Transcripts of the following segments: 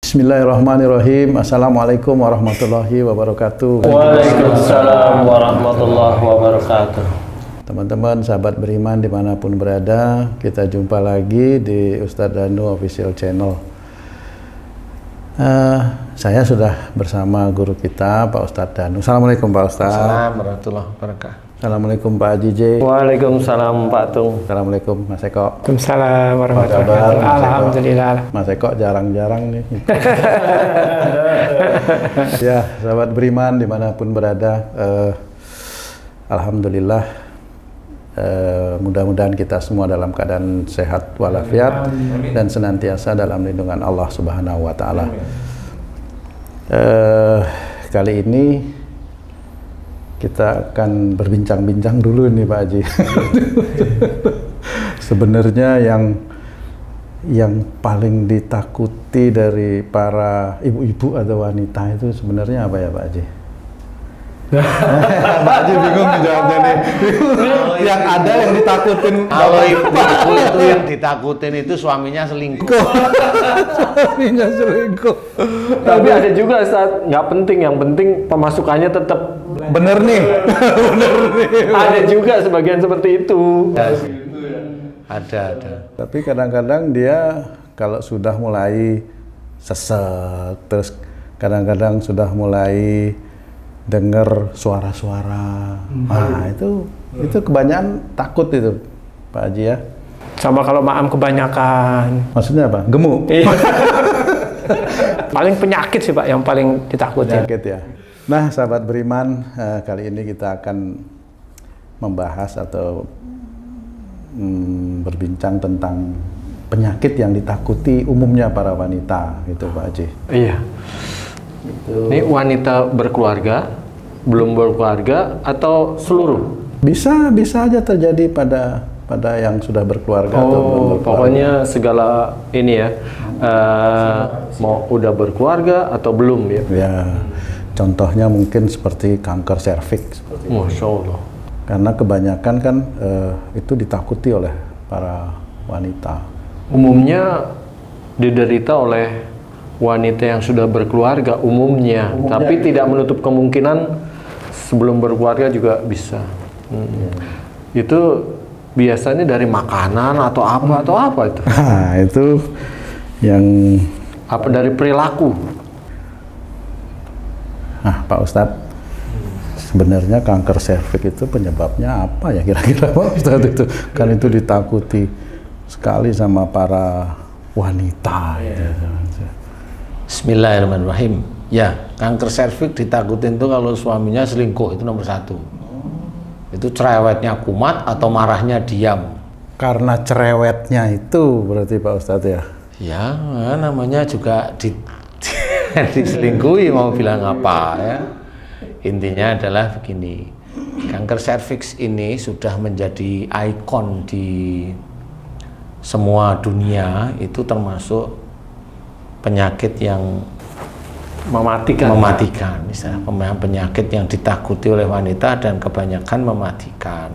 Bismillahirrahmanirrahim. Assalamualaikum warahmatullahi wabarakatuh. Waalaikumsalam warahmatullahi wabarakatuh. Teman-teman, sahabat beriman dimanapun berada, kita jumpa lagi di Ustadz Danu Official Channel. Saya sudah bersama guru kita, Pak Ustadz Danu. Assalamualaikum Pak Ustadz. Assalamualaikum warahmatullahi wabarakatuh. Assalamualaikum Pak Haji J. Waalaikumsalam Pak Tung. Assalamualaikum Mas Eko. Waalaikumsalam warahmatullahi wabarakatuh. Alhamdulillah. Mas Eko jarang-jarang nih. Ya, sahabat beriman dimanapun berada, alhamdulillah, mudah-mudahan kita semua dalam keadaan sehat walafiat dan senantiasa dalam lindungan Allah Subhanahu wa Ta'ala. Kali ini kita akan berbincang-bincang dulu nih Pak Haji. Sebenarnya yang paling ditakuti dari para ibu-ibu atau wanita itu sebenarnya apa ya Pak Haji? Pak Haji bingung jawabnya nih. Yang ada yang ditakutin. Kalau ibu-ibu itu yang ditakutin itu suaminya selingkuh. Suaminya selingkuh. Tapi ada juga saat nggak penting, yang penting pemasukannya tetap bener nih. Bener nih. Ada juga sebagian seperti itu. Ada. Tapi kadang-kadang dia kalau sudah mulai sesek, terus kadang-kadang sudah mulai dengar suara-suara. Nah, itu kebanyakan takut itu, Pak Haji ya. Sama kalau maam kebanyakan. Maksudnya apa? Gemuk. Paling penyakit sih Pak yang paling ditakutin. Penyakit ya. Nah, sahabat beriman, kali ini kita akan membahas atau berbincang tentang penyakit yang ditakuti umumnya para wanita, gitu Pak Haji. Iya. Ini wanita berkeluarga, belum berkeluarga, atau seluruh? Bisa aja terjadi pada yang sudah berkeluarga atau belum berkeluarga. Pokoknya segala ini ya, mau udah berkeluarga atau belum ya? Ya, contohnya mungkin seperti kanker serviks. Masya Allah. Karena kebanyakan kan itu ditakuti oleh para wanita. Umumnya diderita oleh wanita yang sudah berkeluarga umumnya, tapi tidak menutup kemungkinan sebelum berkeluarga juga bisa. Itu biasanya dari makanan atau apa itu? Nah, itu yang apa dari perilaku? Nah, Pak Ustadz, sebenarnya kanker serviks itu penyebabnya apa ya kira-kira Pak Ustadz itu? Kan itu ditakuti sekali sama para wanita. Bismillahirrahmanirrahim. Ya, kanker serviks ditakutin tuh kalau suaminya selingkuh, itu nomor 1. Itu cerewetnya kumat atau marahnya diam. Karena cerewetnya itu berarti Pak Ustadz ya? Ya, namanya juga diselingkuhi, mau bilang apa ya. Intinya adalah begini, kanker serviks ini sudah menjadi ikon di semua dunia, itu termasuk penyakit yang mematikan, misalnya penyakit yang ditakuti oleh wanita dan kebanyakan mematikan.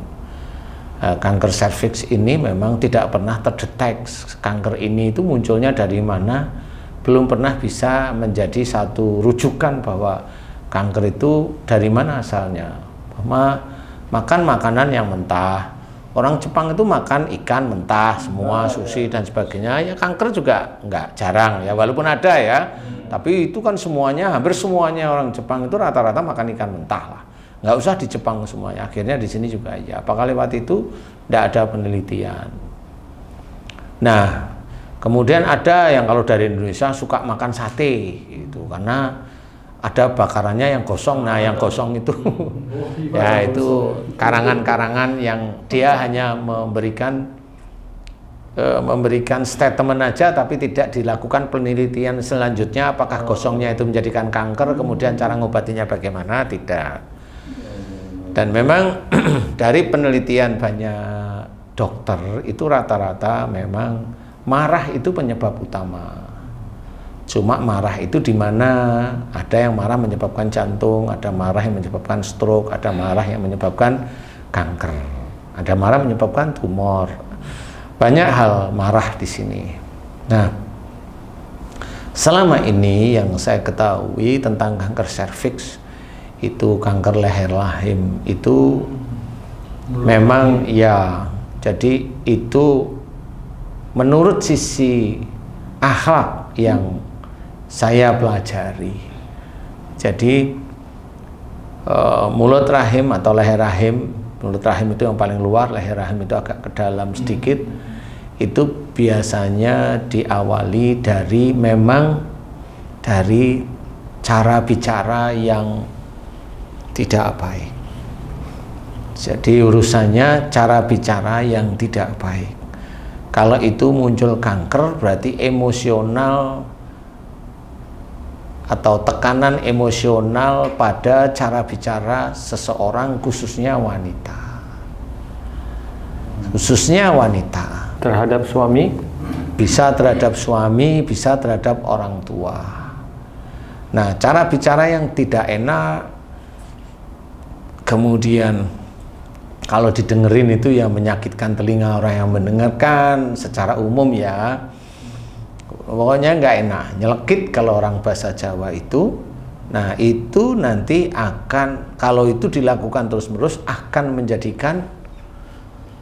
Kanker serviks ini memang tidak pernah terdeteksi. Kanker ini itu munculnya dari mana, belum pernah bisa menjadi satu rujukan bahwa kanker itu dari mana asalnya. Makan makanan yang mentah. Orang Jepang itu makan ikan mentah semua, sushi dan sebagainya. Ya kanker juga nggak jarang ya, walaupun ada ya. Tapi itu kan semuanya, hampir semuanya orang Jepang itu rata-rata makan ikan mentah lah. Nggak usah di Jepang semuanya. Akhirnya di sini juga ya. Apakah lewat itu? Nggak ada penelitian. Nah, kemudian ada yang kalau dari Indonesia suka makan sate gitu, karena ada bakarannya yang gosong. Nah, yang gosong itu ya itu karangan-karangan yang dia hanya memberikan statement aja, tapi tidak dilakukan penelitian selanjutnya apakah gosongnya itu menjadikan kanker, kemudian cara ngobatinya bagaimana, tidak. Dan memang dari penelitian banyak dokter itu rata-rata memang marah itu penyebab utama. Cuma marah itu di mana ada yang marah menyebabkan jantung, ada marah yang menyebabkan stroke, ada marah yang menyebabkan kanker, ada marah menyebabkan tumor. Banyak hal marah di sini. Nah, Selama ini yang saya ketahui tentang kanker serviks itu kanker leher rahim itu memang ya, jadi itu menurut sisi akhlak yang saya pelajari. Jadi mulut rahim atau leher rahim, mulut rahim itu yang paling luar, leher rahim itu agak ke dalam sedikit, itu biasanya diawali dari memang dari cara bicara yang tidak baik. Jadi urusannya cara bicara yang tidak baik. Kalau itu muncul kanker berarti emosional atau tekanan emosional pada cara bicara seseorang, khususnya wanita. Khususnya wanita. Terhadap suami? Bisa terhadap suami, bisa terhadap orang tua. Nah, cara bicara yang tidak enak, kemudian kalau didengerin itu ya menyakitkan telinga orang yang mendengarkan secara umum ya. Pokoknya nggak enak, nyelekit kalau orang bahasa Jawa itu. Nah, itu nanti akan, kalau itu dilakukan terus-menerus akan menjadikan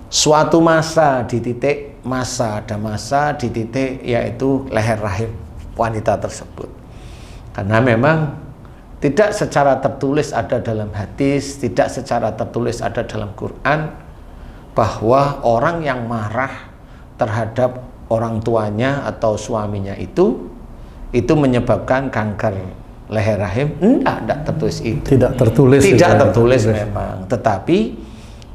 suatu masa di titik ada masa di titik yaitu leher rahim wanita tersebut. Karena memang tidak secara tertulis ada dalam hadis, tidak secara tertulis ada dalam Quran bahwa orang yang marah terhadap orang tuanya atau suaminya itu menyebabkan kanker leher rahim. Tidak tertulis itu. Tidak tertulis. Tidak tertulis memang. Tetapi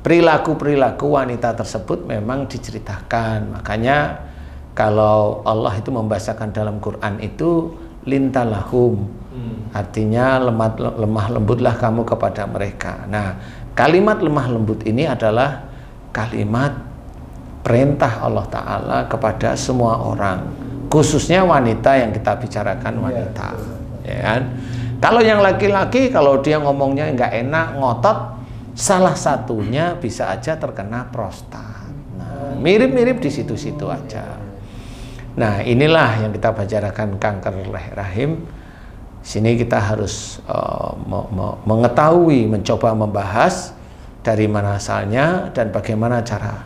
perilaku-perilaku wanita tersebut memang diceritakan. Makanya kalau Allah itu membahasakan dalam Quran itu lintalahum, artinya lemah lembutlah kamu kepada mereka. Nah, kalimat lemah lembut ini adalah kalimat perintah Allah Ta'ala kepada semua orang, khususnya wanita yang kita bicarakan wanita, ya kan? Kalau yang laki-laki, kalau dia ngomongnya nggak enak, ngotot, salah satunya bisa aja terkena prostat. Nah, mirip-mirip di situ-situ aja. Nah, inilah yang kita bicarakan kanker leher rahim. Sini kita harus mengetahui, mencoba membahas dari mana asalnya dan bagaimana cara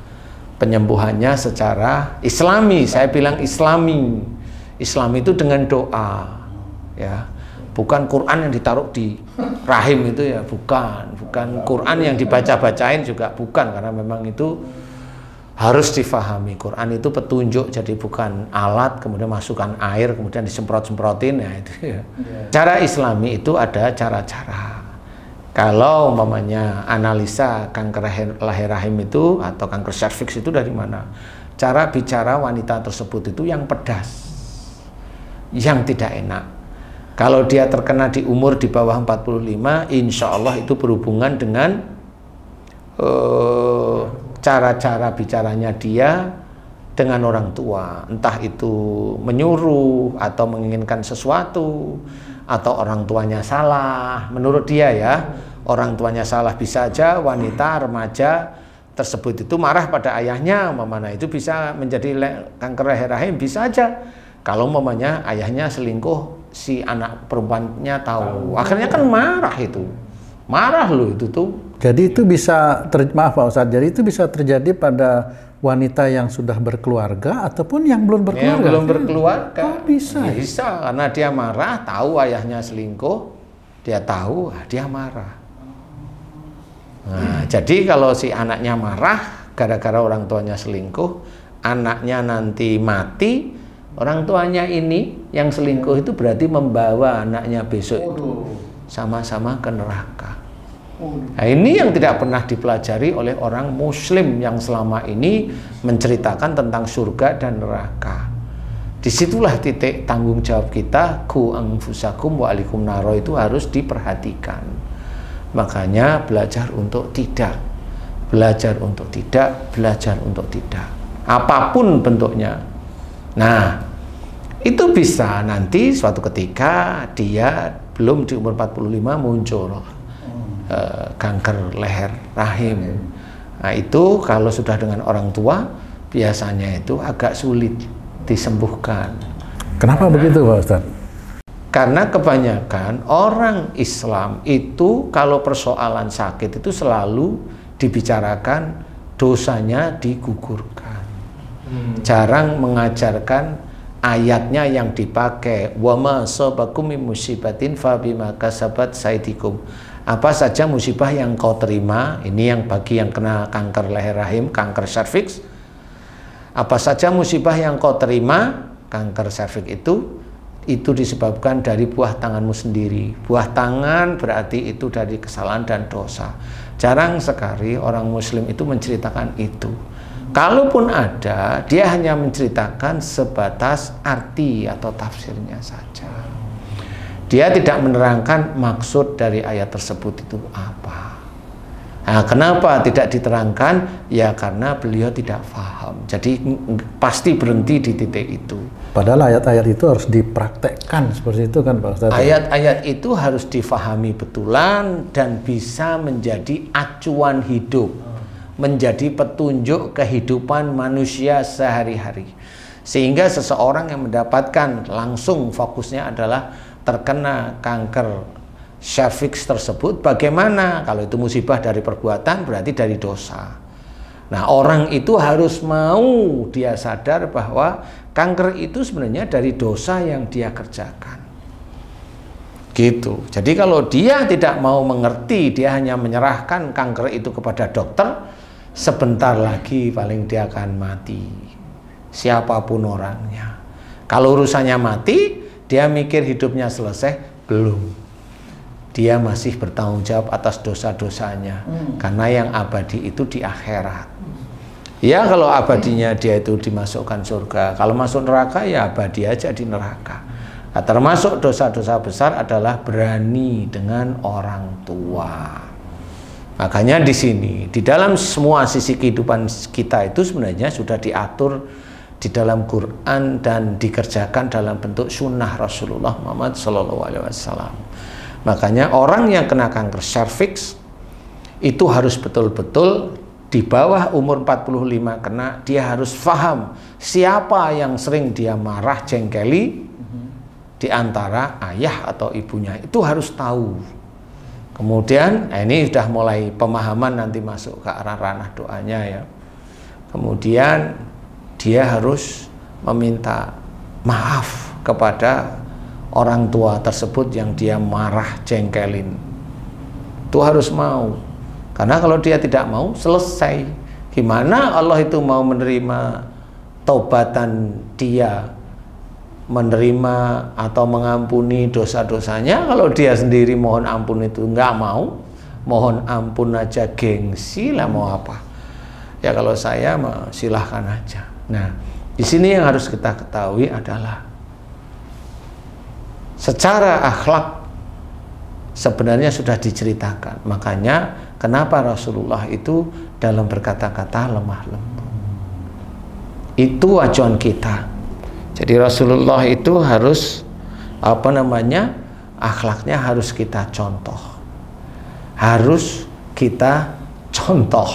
penyembuhannya secara Islami. Saya bilang Islami. Islam itu dengan doa, ya. Bukan Quran yang ditaruh di rahim itu ya, bukan Quran yang dibaca-bacain juga bukan, karena memang itu harus difahami. Quran itu petunjuk, jadi bukan alat kemudian masukkan air kemudian disemprot-semprotin ya itu ya. Cara Islami itu ada cara-cara. Kalau umpamanya analisa kanker leher rahim itu atau kanker serviks itu dari mana? Cara bicara wanita tersebut itu yang pedas, yang tidak enak. Kalau dia terkena di umur di bawah 45, insya Allah itu berhubungan dengan cara-cara bicaranya dia dengan orang tua. Entah itu menyuruh atau menginginkan sesuatu, atau orang tuanya salah. Menurut dia ya, orang tuanya salah. Bisa aja wanita remaja tersebut itu marah pada ayahnya, mamana itu bisa menjadi kanker leher rahim, bisa aja. Kalau mamanya ayahnya selingkuh, si anak perempuannya tahu, akhirnya kan marah itu, marah loh itu tuh. Jadi itu bisa, maaf Pak Ustadz, jadi itu bisa terjadi pada wanita yang sudah berkeluarga ataupun yang belum berkeluarga. Yang belum berkeluarga. Oh, bisa. Bisa, karena dia marah, tahu ayahnya selingkuh, dia tahu, dia marah. Nah, jadi kalau si anaknya marah gara-gara orang tuanya selingkuh, anaknya nanti mati, orang tuanya ini yang selingkuh itu berarti membawa anaknya besok itu sama-sama ke neraka. Nah, ini yang tidak pernah dipelajari oleh orang muslim yang selama ini menceritakan tentang surga dan neraka. Disitulah titik tanggung jawab kita, ku anfusakum wa alikum naro, itu harus diperhatikan. Makanya belajar untuk tidak, belajar untuk tidak, belajar untuk tidak, apapun bentuknya. Nah, itu bisa nanti suatu ketika dia belum di umur 45 muncul kanker leher rahim. Nah, itu kalau sudah dengan orang tua biasanya itu agak sulit disembuhkan. Kenapa begitu Pak Ustadz? Karena kebanyakan orang Islam itu kalau persoalan sakit itu selalu dibicarakan dosanya digugurkan. Jarang mengajarkan ayatnya yang dipakai, wa ma asabakum min musibatin fa bima kasabat saydikum. Apa saja musibah yang kau terima, ini yang bagi yang kena kanker leher rahim, kanker serviks. Apa saja musibah yang kau terima, kanker serviks itu disebabkan dari buah tanganmu sendiri. Buah tangan berarti itu dari kesalahan dan dosa. Jarang sekali orang muslim itu menceritakan itu. Kalaupun ada, dia hanya menceritakan sebatas arti atau tafsirnya saja. Dia tidak menerangkan maksud dari ayat tersebut itu apa. Nah, kenapa tidak diterangkan? Ya karena beliau tidak paham. Jadi pasti berhenti di titik itu. Padahal ayat-ayat itu harus dipraktekkan seperti itu kan Pak Ustadz? Ayat-ayat itu harus difahami betulan dan bisa menjadi acuan hidup, menjadi petunjuk kehidupan manusia sehari-hari. Sehingga seseorang yang mendapatkan langsung fokusnya adalah terkena kanker serviks tersebut, bagaimana? Kalau itu musibah dari perbuatan berarti dari dosa. Nah, orang itu harus mau dia sadar bahwa kanker itu sebenarnya dari dosa yang dia kerjakan. Gitu. Jadi kalau dia tidak mau mengerti, dia hanya menyerahkan kanker itu kepada dokter, sebentar lagi paling dia akan mati. Siapapun orangnya. Kalau urusannya mati, dia mikir hidupnya selesai, belum. Dia masih bertanggung jawab atas dosa-dosanya. Karena yang abadi itu di akhirat. Ya kalau abadinya dia itu dimasukkan surga. Kalau masuk neraka ya abadi aja di neraka. Nah, termasuk dosa-dosa besar adalah berani dengan orang tua. Makanya di sini, di dalam semua sisi kehidupan kita itu sebenarnya sudah diatur di dalam Quran dan dikerjakan dalam bentuk sunnah Rasulullah Muhammad SAW. Makanya orang yang kena kanker serviks itu harus betul-betul di bawah umur 45 kena, dia harus paham siapa yang sering dia marah jengkeli di antara ayah atau ibunya, itu harus tahu. Kemudian ini sudah mulai pemahaman, nanti masuk ke arah ranah doanya ya. Kemudian dia harus meminta maaf kepada orang tua tersebut yang dia marah jengkelin. Itu harus mau. Karena kalau dia tidak mau, selesai. Gimana Allah itu mau menerima taubatan dia, menerima atau mengampuni dosa-dosanya kalau dia sendiri mohon ampun itu nggak mau? Mohon ampun aja gengsi lah, mau apa? Ya kalau saya silahkan aja. Nah, di sini yang harus kita ketahui adalah secara akhlak sebenarnya sudah diceritakan. Makanya kenapa Rasulullah itu dalam berkata-kata lemah lembut. Itu acuan kita. Jadi Rasulullah itu harus akhlaknya harus kita contoh. Harus kita contoh.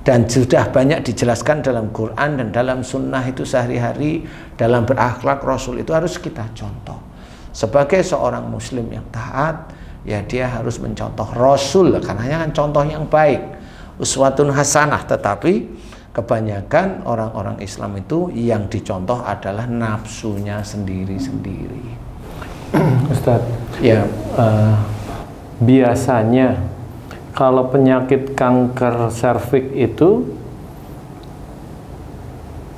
Dan sudah banyak dijelaskan dalam Quran dan dalam sunnah itu sehari-hari dalam berakhlak Rasul itu harus kita contoh. Sebagai seorang muslim yang taat, ya dia harus mencontoh Rasul karena kan contoh yang baik, uswatun hasanah. Tetapi kebanyakan orang-orang Islam itu yang dicontoh adalah nafsunya sendiri-sendiri. Ustadz, ya biasanya kalau penyakit kanker serviks itu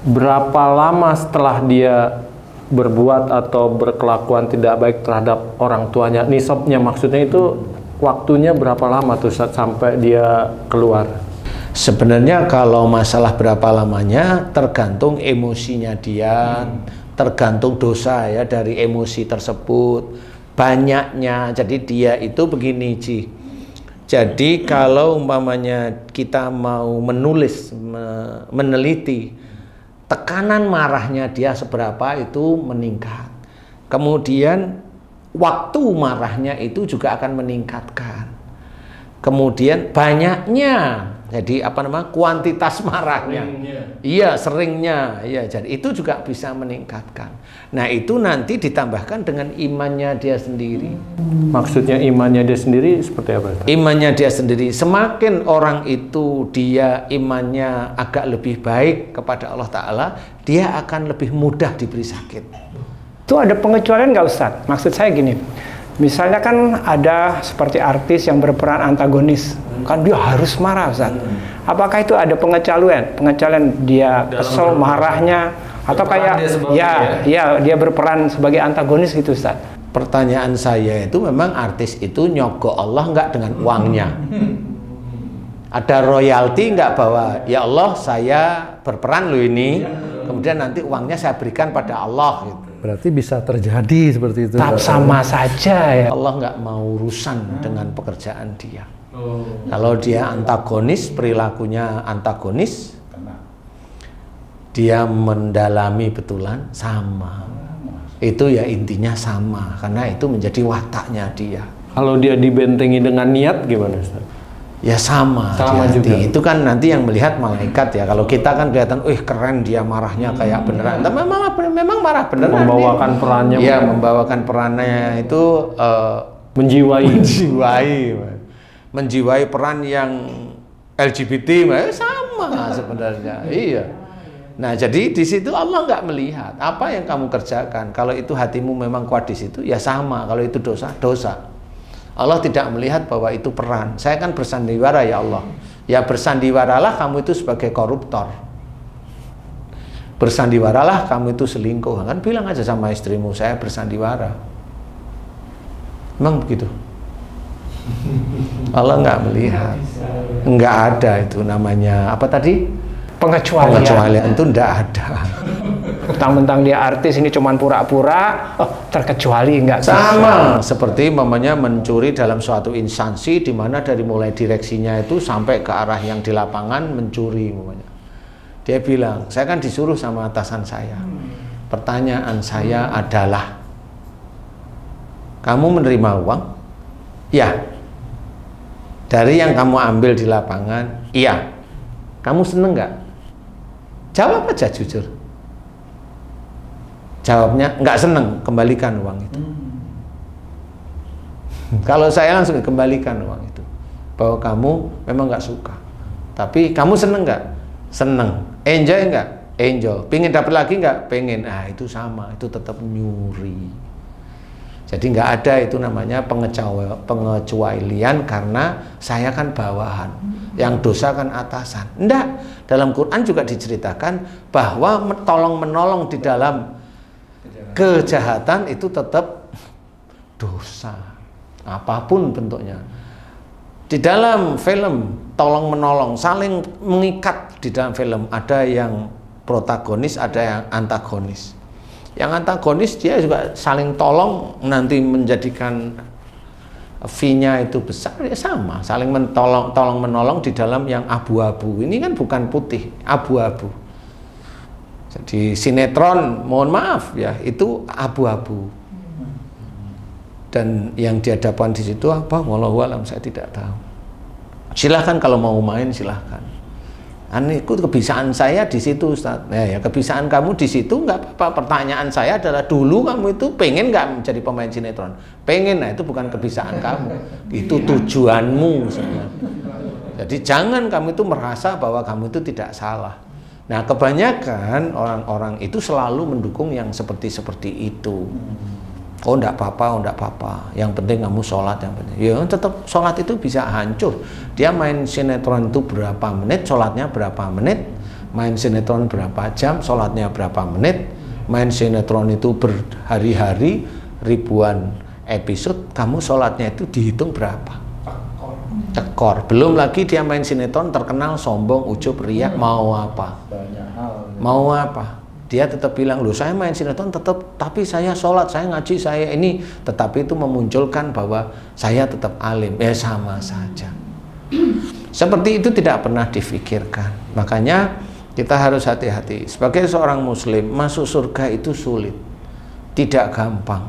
berapa lama setelah dia berbuat atau berkelakuan tidak baik terhadap orang tuanya, nisabnya maksudnya itu waktunya berapa lama tuh sampai dia keluar? Sebenarnya kalau masalah berapa lamanya tergantung emosinya dia, tergantung dosa ya dari emosi tersebut, banyaknya. Jadi dia itu begini Ci. Jadi kalau umpamanya kita mau menulis, meneliti tekanan marahnya dia seberapa itu meningkat. Kemudian waktu marahnya itu juga akan meningkatkan. Kemudian banyaknya, jadi kuantitas marahnya. Iya, seringnya. Iya, jadi itu juga bisa meningkatkan. Nah, itu nanti ditambahkan dengan imannya dia sendiri. Maksudnya imannya dia sendiri seperti apa? Imannya dia sendiri, semakin orang itu dia imannya agak lebih baik kepada Allah Ta'ala, dia akan lebih mudah diberi sakit. Itu ada pengecualian nggak Ustadz? Maksud saya gini, misalnya kan ada seperti artis yang berperan antagonis, kan dia harus marah Ustadz. Apakah itu ada pengecualian? Pengecualian dia kesel marahnya, atau kayak dia berperan sebagai antagonis gitu Ustadz? Pertanyaan saya itu memang artis itu nyogok Allah nggak dengan uangnya? Ada royalti nggak bahwa ya Allah saya berperan loh ini, kemudian nanti uangnya saya berikan pada Allah gitu. Berarti bisa terjadi seperti itu. Tetap sama saja ya. Allah nggak mau urusan dengan pekerjaan dia. Kalau dia antagonis, perilakunya antagonis, dia mendalami betulan sama. Itu ya intinya sama, karena itu menjadi wataknya dia. Kalau dia dibentengi dengan niat gimana Ustaz? Ya sama juga. Itu kan nanti yang melihat malaikat ya. Kalau kita kan kelihatan, keren dia marahnya kayak beneran. Tapi memang marah beneran. Membawakan perannya. Iya, membawakan perannya itu menjiwai peran yang LGBT, sama sebenarnya. Iya. Nah, jadi di situ Allah nggak melihat apa yang kamu kerjakan. Kalau itu hatimu memang kuat di situ, ya sama. Kalau itu dosa. Allah tidak melihat bahwa itu peran. Saya kan bersandiwara ya Allah. Ya bersandiwaralah kamu itu sebagai koruptor. Bersandiwaralah kamu itu selingkuh. Kan bilang aja sama istrimu, saya bersandiwara. Memang begitu. Allah nggak melihat. Nggak ada itu namanya apa tadi? Pengecualian itu nggak ada. Mentang-mentang dia artis ini cuman pura-pura, terkecuali nggak bisa. Sama seperti mamanya mencuri dalam suatu instansi di mana dari mulai direksinya itu sampai ke arah yang di lapangan mencuri mamanya. Dia bilang, saya kan disuruh sama atasan saya. Pertanyaan saya adalah, kamu menerima uang? Ya. Dari yang kamu ambil di lapangan? Iya. Kamu seneng nggak? Jawab aja jujur. Jawabnya nggak seneng, kembalikan uang itu. Kalau saya langsung kembalikan uang itu, bahwa kamu memang nggak suka, tapi kamu seneng nggak? Seneng. Enjoy nggak? Enjoy. Pengen dapat lagi nggak? Pengen. Ah itu sama, itu tetap nyuri. Jadi nggak ada itu namanya pengecualian karena saya kan bawahan, yang dosa kan atasan. Enggak. Dalam Quran juga diceritakan bahwa tolong menolong di dalam kejahatan itu tetap dosa, apapun bentuknya. Di dalam film tolong menolong, saling mengikat di dalam film. Ada yang protagonis, ada yang antagonis. Yang antagonis dia juga saling tolong, nanti menjadikan fee-nya itu besar, ya sama, saling tolong menolong di dalam yang abu-abu. Ini kan bukan putih, abu-abu. Jadi sinetron, mohon maaf ya, itu abu-abu. Dan yang dihadapkan di situ apa? Wallahu alam, saya tidak tahu. Silahkan kalau mau main silahkan. Itu kebisaan saya di situ, Ustaz. Ya kebisaan kamu di situ nggak apa-apa. Pertanyaan saya adalah dulu kamu itu pengen nggak menjadi pemain sinetron? Pengen, nah itu bukan kebisaan kamu. Itu tujuanmu sebenarnya. Jadi jangan kamu itu merasa bahwa kamu itu tidak salah. Nah kebanyakan orang-orang itu selalu mendukung yang seperti itu. Oh enggak apa-apa, yang penting kamu sholat, yang penting. Ya tetap sholat itu bisa hancur. Dia main sinetron itu berapa menit, sholatnya berapa menit. Main sinetron berapa jam, sholatnya berapa menit. Main sinetron itu berhari-hari, ribuan episode, kamu sholatnya itu dihitung berapa? Tekor. Belum lagi dia main sinetron terkenal sombong, ujub, riak, mau apa? Mau apa? Dia tetap bilang, loh saya main sinetron tetap, tapi saya sholat, saya ngaji, saya ini, tetapi itu memunculkan bahwa saya tetap alim. Ya sama saja. Seperti itu tidak pernah difikirkan. Makanya kita harus hati-hati. Sebagai seorang muslim, masuk surga itu sulit, tidak gampang.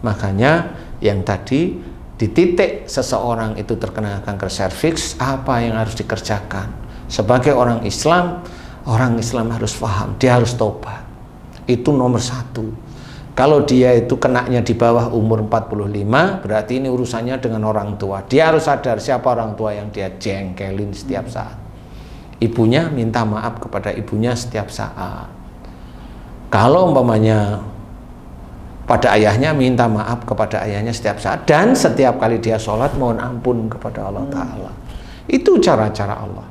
Makanya yang tadi di titik seseorang itu terkena kanker serviks, apa yang harus dikerjakan? Sebagai orang Islam, Orang Islam harus paham, dia harus tobat. Itu nomor satu. Kalau dia itu kenanya di bawah umur 45, berarti ini urusannya dengan orang tua. Dia harus sadar siapa orang tua yang dia jengkelin setiap saat. Ibunya minta maaf kepada ibunya setiap saat. Kalau umpamanya pada ayahnya, minta maaf kepada ayahnya setiap saat. Dan setiap kali dia sholat mohon ampun kepada Allah Ta'ala. Itu cara-cara Allah.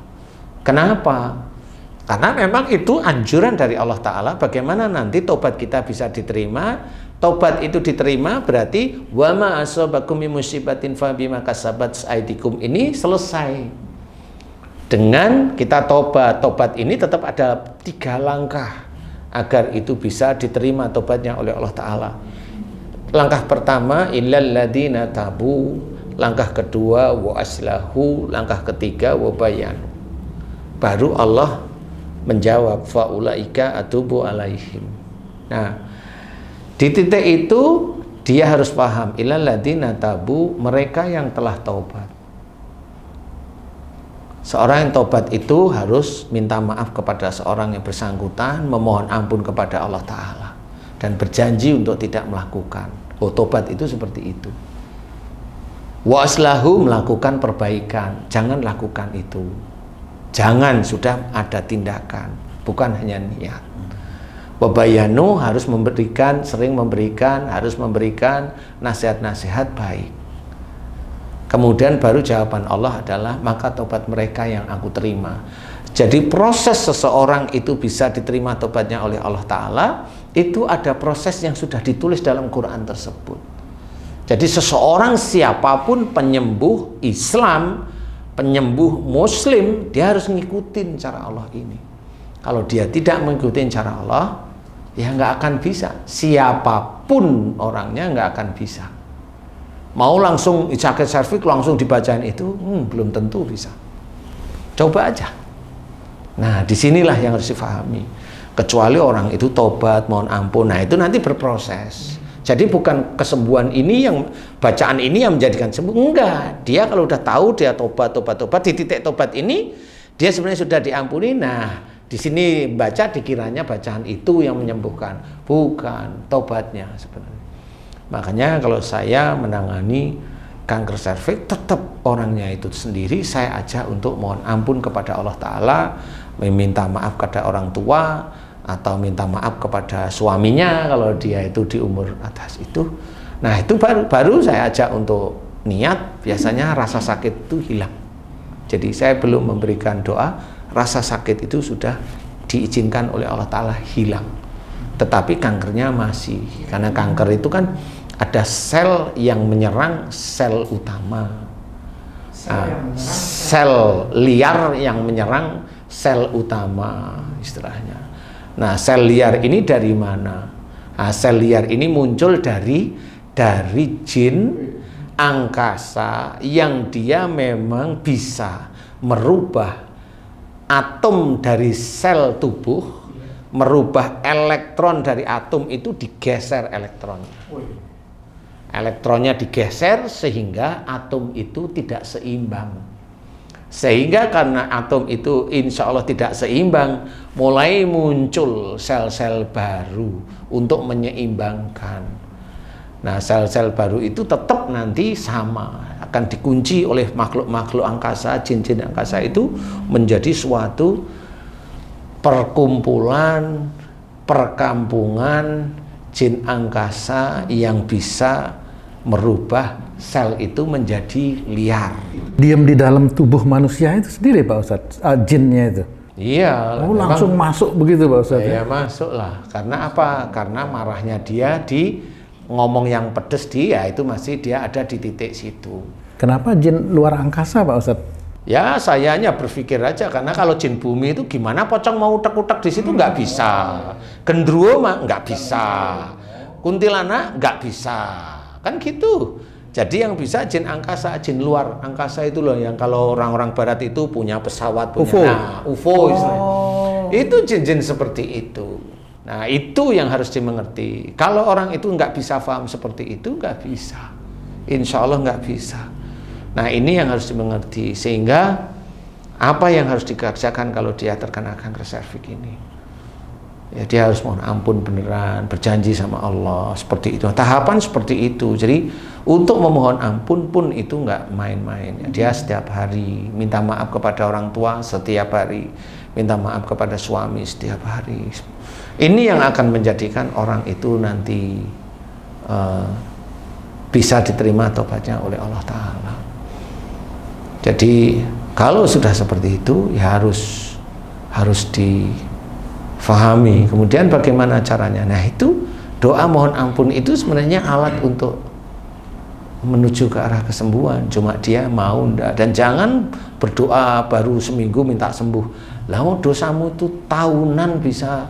Kenapa? Karena memang itu anjuran dari Allah Ta'ala. Bagaimana nanti tobat kita bisa diterima. Tobat itu diterima berarti wa ma asabakum min musibatin fa bima kasabat aydikum, ini selesai. Dengan kita tobat. Tobat ini tetap ada 3 langkah agar itu bisa diterima tobatnya oleh Allah Ta'ala. Langkah pertama, illal ladzina tabu. Langkah kedua, wa aslahu. Langkah ketiga, wa bayanu. Baru Allah menjawab faulaika atubu alaihim. Nah, di titik itu dia harus paham illal ladzina tabu, mereka yang telah taubat. Seorang yang taubat itu harus minta maaf kepada seorang yang bersangkutan, memohon ampun kepada Allah Ta'ala, dan berjanji untuk tidak melakukan. Oh, taubat itu seperti itu. Wa aslahu, melakukan perbaikan, jangan lakukan itu. Jangan, sudah ada tindakan, bukan hanya niat. Wabayanu, harus memberikan, sering memberikan, harus memberikan nasihat-nasihat baik. Kemudian baru jawaban Allah adalah maka tobat mereka yang aku terima. Jadi proses seseorang itu bisa diterima tobatnya oleh Allah Ta'ala, itu ada proses yang sudah ditulis dalam Quran tersebut. Jadi seseorang siapapun penyembuh Islam, penyembuh Muslim, dia harus ngikutin cara Allah ini. Kalau dia tidak mengikuti cara Allah, ya nggak akan bisa. Siapapun orangnya nggak akan bisa. Mau langsung sakit serviks langsung dibacain itu, belum tentu bisa. Coba aja. Nah, disinilah yang harus difahami. Kecuali orang itu tobat, mohon ampun, nah itu nanti berproses. Jadi bukan kesembuhan ini yang, bacaan ini yang menjadikan sembuh, enggak. Dia kalau udah tahu, dia tobat, di titik tobat ini dia sebenarnya sudah diampuni. Nah, di sini baca dikiranya bacaan itu yang menyembuhkan, bukan tobatnya sebenarnya. Makanya kalau saya menangani kanker serviks, tetap orangnya itu sendiri saya ajak untuk mohon ampun kepada Allah Ta'ala, meminta maaf kepada orang tua, atau minta maaf kepada suaminya kalau dia itu di umur atas itu. Nah, itu baru saya ajak untuk niat. Biasanya rasa sakit itu hilang. Jadi saya belum memberikan doa, rasa sakit itu sudah diizinkan oleh Allah Ta'ala hilang. Tetapi kankernya masih, karena kanker itu kan ada sel yang menyerang sel utama, sel liar yang menyerang sel utama istilahnya. Nah, sel liar ini dari mana? Nah, sel liar ini muncul dari jin angkasa yang dia memang bisa merubah atom dari sel tubuh, merubah elektron dari atom itu digeser elektronnya. Elektronnya digeser sehingga atom itu tidak seimbang. Sehingga karena atom itu insya Allah tidak seimbang, mulai muncul sel-sel baru untuk menyeimbangkan. Nah, sel-sel baru itu tetap nanti sama, akan dikunci oleh makhluk-makhluk angkasa, jin-jin angkasa itu menjadi suatu perkumpulan, perkampungan jin angkasa yang bisa merubah sel itu menjadi liar. Diam di dalam tubuh manusia itu sendiri Pak Ustadz, jinnya itu? Iya. Oh, langsung masuk begitu Pak Ustadz? Ya, masuk lah. Karena apa? Karena marahnya dia di ngomong yang pedes dia, itu masih dia ada di titik situ. Kenapa jin luar angkasa Pak Ustadz? Ya, saya hanya berpikir aja, karena kalau jin bumi itu gimana pocong mau utek-utek di situ nggak bisa. Gendruwo mah nggak bisa. Kuntilanak nggak bisa. Kan gitu. Jadi yang bisa jin angkasa, jin luar angkasa itu loh, yang kalau orang-orang barat itu punya pesawat, punya UFO. Nah, UFO istilahnya. Itu jin-jin seperti itu. Nah, itu yang harus dimengerti. Kalau orang itu nggak bisa paham seperti itu, nggak bisa. Insya Allah nggak bisa. Nah, ini yang harus dimengerti. Sehingga Apa yang harus dikerjakan kalau dia terkena kanker serviks ini? Ya, dia harus mohon ampun beneran, berjanji sama Allah, seperti itu. Tahapan seperti itu. Jadi untuk memohon ampun pun itu nggak main-main. Ya, dia setiap hari minta maaf kepada orang tua, setiap hari minta maaf kepada suami, setiap hari. Ini yang akan menjadikan orang itu nanti bisa diterima tobatnya oleh Allah Ta'ala. Jadi kalau sudah seperti itu ya harus difahami. Kemudian bagaimana caranya? Nah, itu doa mohon ampun itu sebenarnya alat untuk menuju ke arah kesembuhan. Cuma dia mau enggak. Dan jangan berdoa baru seminggu minta sembuh. Lah dosamu itu tahunan, bisa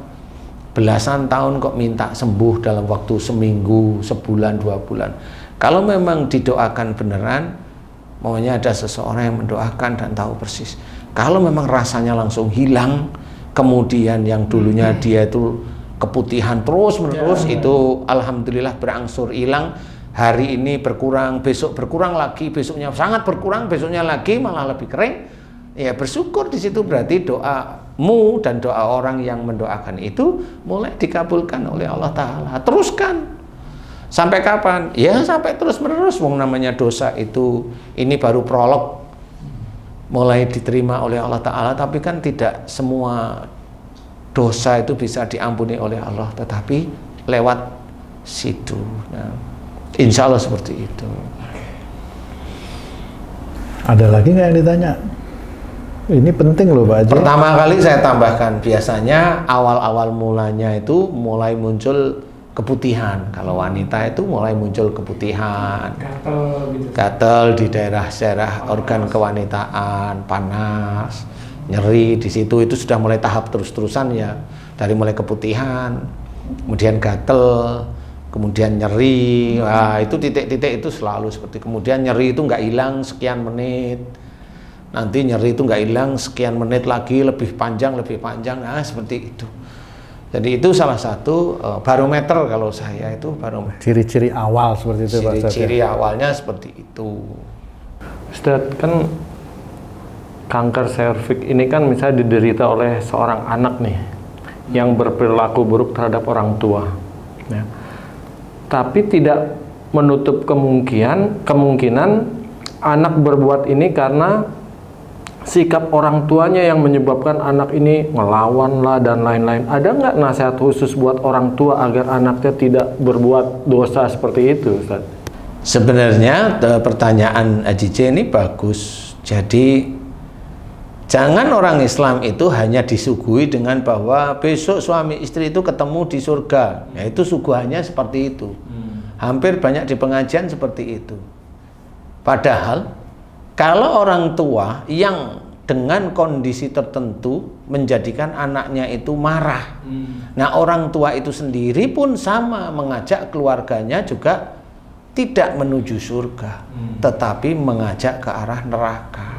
belasan tahun kok minta sembuh dalam waktu seminggu, sebulan, 2 bulan. Kalau memang didoakan beneran, maunya ada seseorang yang mendoakan dan tahu persis. Kalau memang rasanya langsung hilang, kemudian yang dulunya dia itu keputihan terus menerus, itu alhamdulillah berangsur hilang. Hari ini berkurang, besok berkurang lagi, besoknya sangat berkurang, besoknya lagi malah lebih kering. Ya bersyukur di situ, berarti doamu dan doa orang yang mendoakan itu mulai dikabulkan oleh Allah Ta'ala. Teruskan. Sampai kapan? Ya sampai terus menerus. Wong namanya dosa itu, ini baru prolog, mulai diterima oleh Allah Ta'ala. Tapi kan tidak semua dosa itu bisa diampuni oleh Allah, tetapi lewat situ. Nah, insya Allah seperti itu. Ada lagi nggak yang ditanya? Ini penting loh Pak Haji. Pertama kali saya tambahkan, biasanya awal-awal mulanya itu mulai muncul keputihan. Kalau wanita itu mulai muncul keputihan, gatal di daerah-daerah organ kewanitaan, panas, nyeri di situ. Itu sudah mulai tahap terus-terusan ya, dari mulai keputihan, kemudian gatal, kemudian nyeri. Wah, itu titik-titik itu selalu seperti. Kemudian nyeri itu nggak hilang sekian menit, nanti nyeri itu nggak hilang sekian menit lagi, lebih panjang, nah seperti itu. Jadi itu salah satu barometer. Kalau saya itu barometer. Ciri-ciri awal seperti itu Pak Ustadz. Ciri awalnya seperti itu. Ustadz, kan kanker serviks ini kan misalnya diderita oleh seorang anak nih yang berperilaku buruk terhadap orang tua, ya. Tapi tidak menutup kemungkinan anak berbuat ini karena sikap orang tuanya yang menyebabkan anak ini ngelawan lah dan lain-lain. Ada nggak nasihat khusus buat orang tua agar anaknya tidak berbuat dosa seperti itu, Ustaz? Sebenarnya pertanyaan AJJ ini bagus. Jadi jangan orang Islam itu hanya disuguhi dengan bahwa besok suami istri itu ketemu di surga. Ya, itu suguhannya seperti itu. Hampir banyak di pengajian seperti itu. Padahal kalau orang tua yang dengan kondisi tertentu menjadikan anaknya itu marah, nah orang tua itu sendiri pun sama, mengajak keluarganya juga tidak menuju surga, tetapi mengajak ke arah neraka.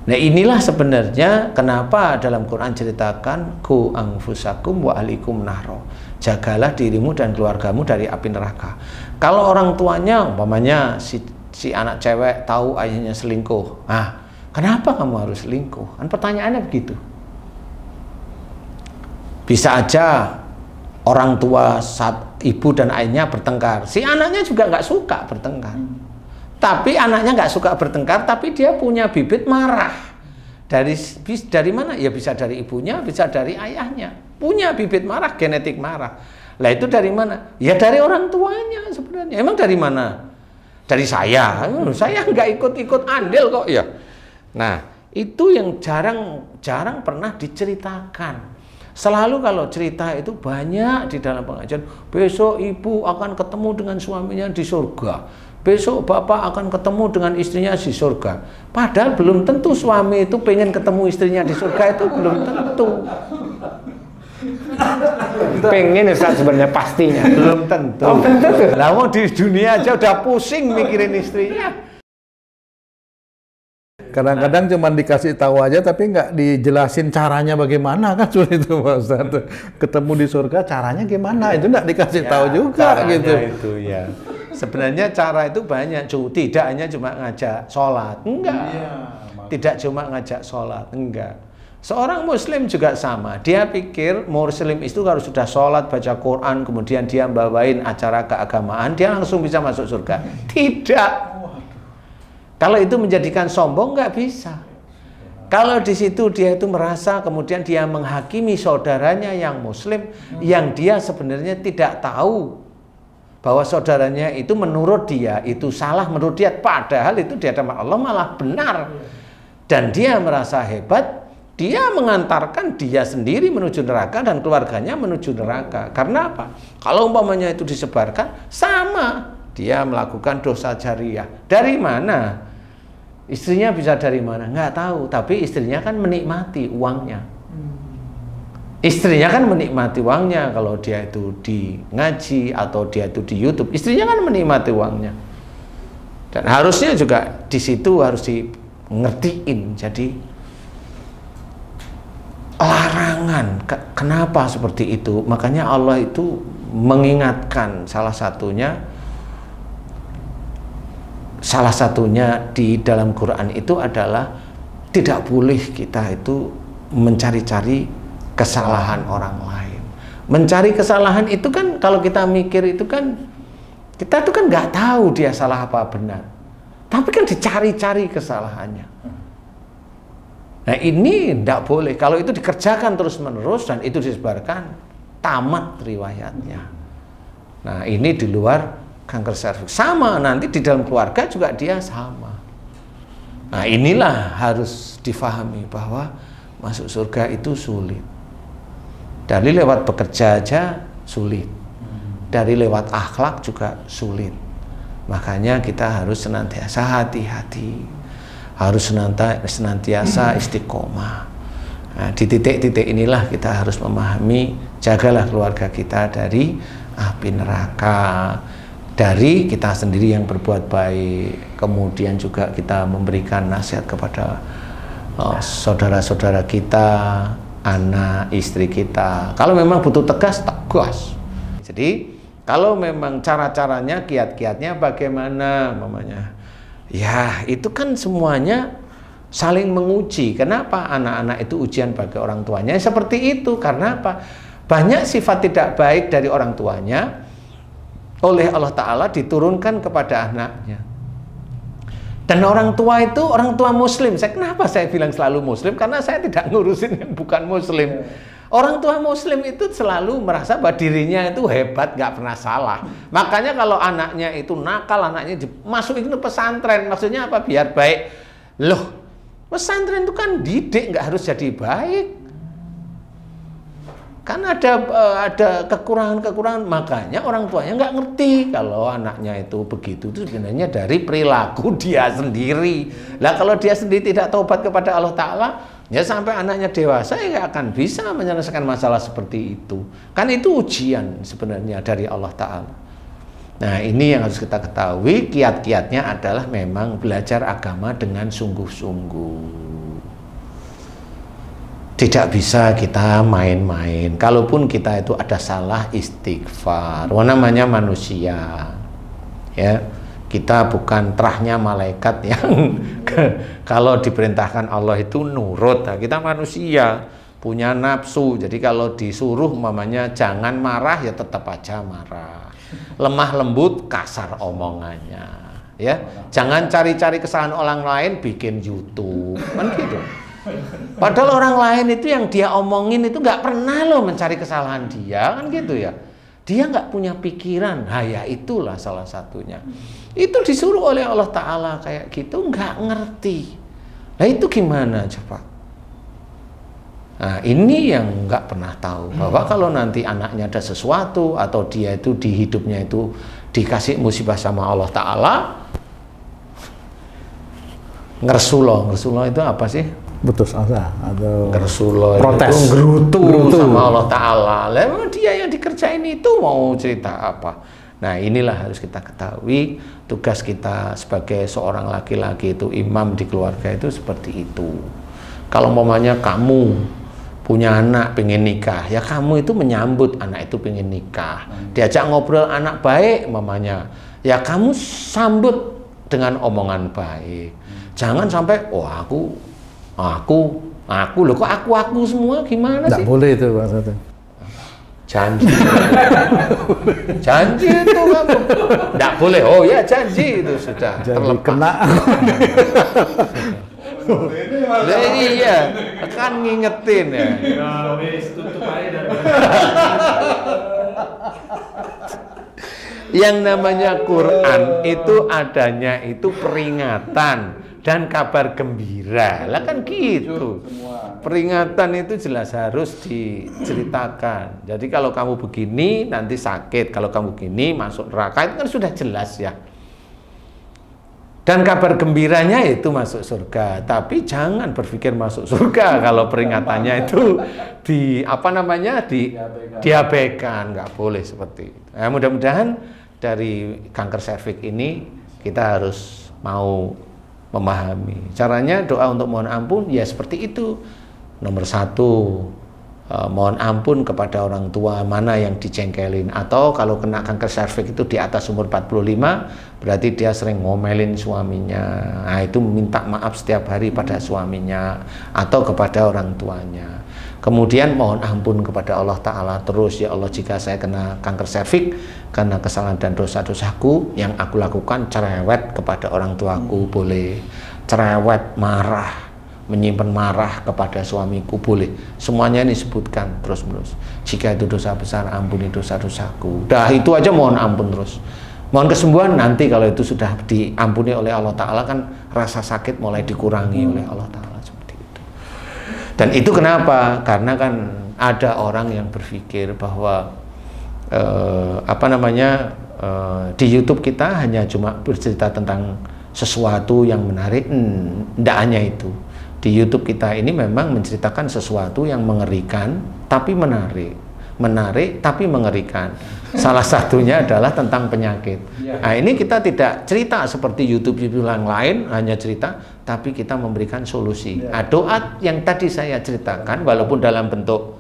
Nah inilah sebenarnya kenapa dalam Quran ceritakan ku anfusakum wa alikum nahro, jagalah dirimu dan keluargamu dari api neraka. Kalau orang tuanya umpamanya si anak cewek tahu ayahnya selingkuh, nah kenapa kamu harus selingkuh? Kan pertanyaannya begitu. Bisa aja orang tua saat ibu dan ayahnya bertengkar, si anaknya juga nggak suka bertengkar. Tapi anaknya nggak suka bertengkar, tapi dia punya bibit marah. Dari mana? Ya bisa dari ibunya, bisa dari ayahnya. Punya bibit marah, genetik marah. Lah itu dari mana? Ya dari orang tuanya sebenarnya. Emang dari mana? Dari saya nggak ikut-ikut andil kok ya. Nah itu yang jarang pernah diceritakan. Selalu kalau cerita itu banyak di dalam pengajian. Besok ibu akan ketemu dengan suaminya di surga. Besok bapak akan ketemu dengan istrinya di surga. Padahal belum tentu suami itu pengen ketemu istrinya di surga, itu belum tentu. Pengen Ustaz sebenarnya pastinya. Belum tentu. Oh, tentu. Lah mau di dunia aja udah pusing mikirin istrinya. Kadang-kadang cuma dikasih tahu aja tapi nggak dijelasin caranya bagaimana, kan sulit itu Pak Ustadz. Ketemu di surga caranya gimana, itu nggak dikasih tahu juga gitu. Itu ya. Sebenarnya cara itu banyak, tidak hanya cuma ngajak sholat, enggak. tidak cuma ngajak sholat, enggak. Seorang muslim juga sama, dia pikir muslim itu harus sudah sholat, baca Quran, kemudian dia bawain acara keagamaan, dia langsung bisa masuk surga. Tidak. Kalau itu menjadikan sombong, nggak bisa. Kalau di situ dia itu merasa, kemudian dia menghakimi saudaranya yang muslim, yang dia sebenarnya tidak tahu bahwa saudaranya itu menurut dia itu salah, menurut dia, padahal itu di hadapan Allah malah benar. Dan dia merasa hebat, dia mengantarkan dia sendiri menuju neraka dan keluarganya menuju neraka. Karena apa? Kalau umpamanya itu disebarkan, sama, dia melakukan dosa jariah. Dari mana? Istrinya bisa dari mana? Nggak tahu, tapi istrinya kan menikmati uangnya. Istrinya kan menikmati uangnya kalau dia itu di ngaji atau dia itu di YouTube. Istrinya kan menikmati uangnya. Dan harusnya juga di situ harus di ngertiin. Jadi larangan. Kenapa seperti itu? Makanya Allah itu mengingatkan salah satunya di dalam Quran itu adalah tidak boleh kita itu mencari-cari kesalahan orang lain. Mencari kesalahan itu kan kalau kita mikir itu kan kita tuh kan nggak tahu dia salah apa benar. Tapi kan dicari-cari kesalahannya. Nah ini tidak boleh. Kalau itu dikerjakan terus-menerus dan itu disebarkan, tamat riwayatnya. Nah ini di luar kanker serviks. Sama nanti di dalam keluarga juga dia sama. Nah inilah harus difahami bahwa masuk surga itu sulit. Dari lewat bekerja aja sulit. Dari lewat akhlak juga sulit. Makanya kita harus senantiasa hati-hati. Harus senantiasa istiqomah. Nah, di titik-titik inilah kita harus memahami, jagalah keluarga kita dari api neraka. Dari kita sendiri yang berbuat baik. Kemudian juga kita memberikan nasihat kepada saudara-saudara kita, anak, istri kita. Kalau memang butuh tegas, tegas. Jadi kalau memang cara-caranya, kiat-kiatnya bagaimana, mamanya? Ya itu kan semuanya saling menguji. Kenapa anak-anak itu ujian bagi orang tuanya? Seperti itu. Karena apa? Banyak sifat tidak baik dari orang tuanya oleh Allah Ta'ala diturunkan kepada anaknya. Dan orang tua itu, orang tua muslim. Kenapa saya bilang selalu muslim? Karena saya tidak ngurusin yang bukan muslim. Orang tua muslim itu selalu merasa bahwa dirinya itu hebat, gak pernah salah. Makanya kalau anaknya itu nakal, anaknya dimasukin ke pesantren. Maksudnya apa? Biar baik. Loh, pesantren itu kan didik, gak harus jadi baik. Kan ada kekurangan-kekurangan, makanya orang tuanya nggak ngerti kalau anaknya itu begitu. Itu sebenarnya dari perilaku dia sendiri. Lah kalau dia sendiri tidak taubat kepada Allah Ta'ala, ya sampai anaknya dewasa ya nggak akan bisa menyelesaikan masalah seperti itu. Kan itu ujian sebenarnya dari Allah Ta'ala. Nah ini yang harus kita ketahui, kiat-kiatnya adalah memang belajar agama dengan sungguh-sungguh. Tidak bisa kita main-main. Kalaupun kita itu ada salah, istighfar. Namanya manusia. Ya, kita bukan terahnya malaikat yang kalau diperintahkan Allah itu nurut. Nah, kita manusia, punya nafsu. Jadi kalau disuruh mamanya jangan marah, ya tetap aja marah. Lemah lembut, kasar omongannya. Ya, jangan cari-cari kesalahan orang lain, bikin YouTube. Kan gitu. Padahal orang lain itu yang dia omongin itu nggak pernah loh mencari kesalahan dia, kan gitu ya. Dia nggak punya pikiran. Nah ya itulah salah satunya. Itu disuruh oleh Allah Ta'ala kayak gitu, nggak ngerti. Nah itu gimana coba? Nah ini yang nggak pernah tahu, bahwa kalau nanti anaknya ada sesuatu atau dia itu di hidupnya itu dikasih musibah sama Allah Ta'ala, ngersuloh itu apa sih? Putus asa atau Rasulullah protes, itu gerutu sama Allah Ta'ala. Lalu dia yang dikerjain itu mau cerita apa? Nah inilah harus kita ketahui, tugas kita sebagai seorang laki-laki itu imam di keluarga itu seperti itu. Kalau umpamanya kamu punya anak pengen nikah, ya kamu itu menyambut anak itu pengen nikah. Diajak ngobrol anak baik umpamanya, ya kamu sambut dengan omongan baik. Jangan sampai, oh aku loh, kok aku semua gimana sih? Nggak boleh itu Pak Ustadz. Janji. Janji itu kamu. Nggak boleh. Oh ya janji itu sudah terlepas. Kena. Iya, kan ngingetin ya. Yang namanya Quran itu adanya itu peringatan dan kabar gembira. Lah kan gitu. Peringatan itu jelas harus diceritakan. Jadi kalau kamu begini nanti sakit, kalau kamu begini masuk neraka, itu kan sudah jelas ya. Dan kabar gembiranya itu masuk surga. Tapi jangan berpikir masuk surga kalau peringatannya itu diabaikan, nggak boleh seperti itu. Nah, mudah-mudahan dari kanker serviks ini kita harus mau memahami. Caranya doa untuk mohon ampun ya seperti itu. Nomor 1, mohon ampun kepada orang tua mana yang dicengkelin, atau kalau kena kanker serviks itu di atas umur 45 berarti dia sering ngomelin suaminya. Nah, itu minta maaf setiap hari pada suaminya atau kepada orang tuanya. Kemudian mohon ampun kepada Allah Ta'ala terus, ya Allah, jika saya kena kanker serviks karena kesalahan dan dosa-dosaku yang aku lakukan, cerewet kepada orang tuaku boleh, cerewet, marah, menyimpan marah kepada suamiku boleh. Semuanya ini disebutkan terus-menerus. Jika itu dosa besar, ampuni dosa-dosaku. Dah itu aja mohon ampun terus. Mohon kesembuhan nanti kalau itu sudah diampuni oleh Allah Ta'ala, kan rasa sakit mulai dikurangi oleh Allah Ta'ala. Dan itu kenapa? Karena kan ada orang yang berpikir bahwa di YouTube kita hanya cuma bercerita tentang sesuatu yang menarik. Tidak hanya itu. Di YouTube kita ini memang menceritakan sesuatu yang mengerikan tapi menarik, menarik tapi mengerikan. Salah satunya adalah tentang penyakit. Nah, ini kita tidak cerita seperti YouTube yang lain hanya cerita, tapi kita memberikan solusi. Nah, doa yang tadi saya ceritakan walaupun dalam bentuk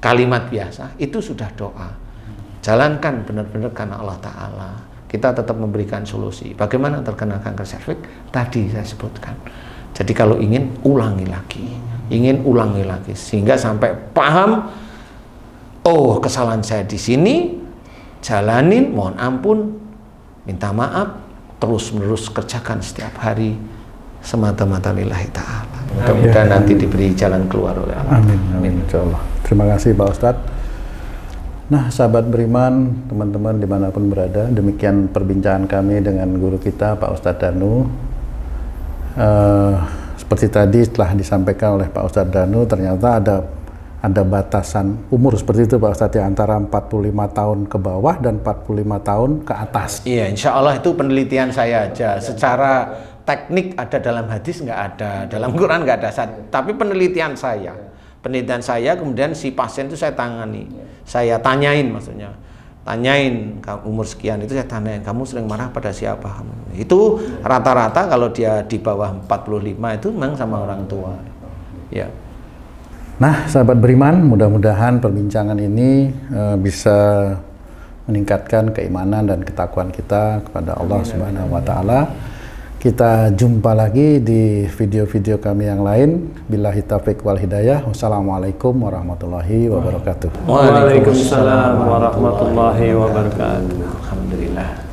kalimat biasa itu sudah doa. Jalankan benar-benar karena Allah Ta'ala. Kita tetap memberikan solusi. Bagaimana terkena kanker serviks? Tadi saya sebutkan. Jadi kalau ingin ulangi lagi, sehingga sampai paham. Oh, kesalahan saya di sini. Jalanin, mohon ampun, minta maaf, terus-menerus kerjakan setiap hari semata-mata lillahi ta'ala. Mudah-mudahan nanti diberi jalan keluar oleh Allah. Amin, amin, insyaallah. Terima kasih Pak Ustadz. Nah, sahabat beriman, teman-teman dimanapun berada, demikian perbincangan kami dengan guru kita Pak Ustadz Danu. Seperti tadi telah disampaikan oleh Pak Ustadz Danu, ternyata ada batasan umur seperti itu Pak Ustadz, antara 45 tahun ke bawah dan 45 tahun ke atas. Iya, insya Allah itu penelitian saya aja. Secara teknik ada dalam hadis nggak ada, dalam Quran nggak ada. Tapi penelitian saya kemudian si pasien itu saya tangani, saya tanyain, maksudnya tanyain umur sekian itu saya tanyain, kamu sering marah pada siapa? Itu rata-rata kalau dia di bawah 45 itu memang sama orang tua. Ya. Nah, sahabat beriman, mudah-mudahan perbincangan ini bisa meningkatkan keimanan dan ketakwaan kita kepada Allah Subhanahu wa Ta'ala. Kita jumpa lagi di video-video kami yang lain. Billahi taufiq wal hidayah. Wassalamualaikum warahmatullahi wabarakatuh. Waalaikumsalam warahmatullahi wabarakatuh. Alhamdulillah.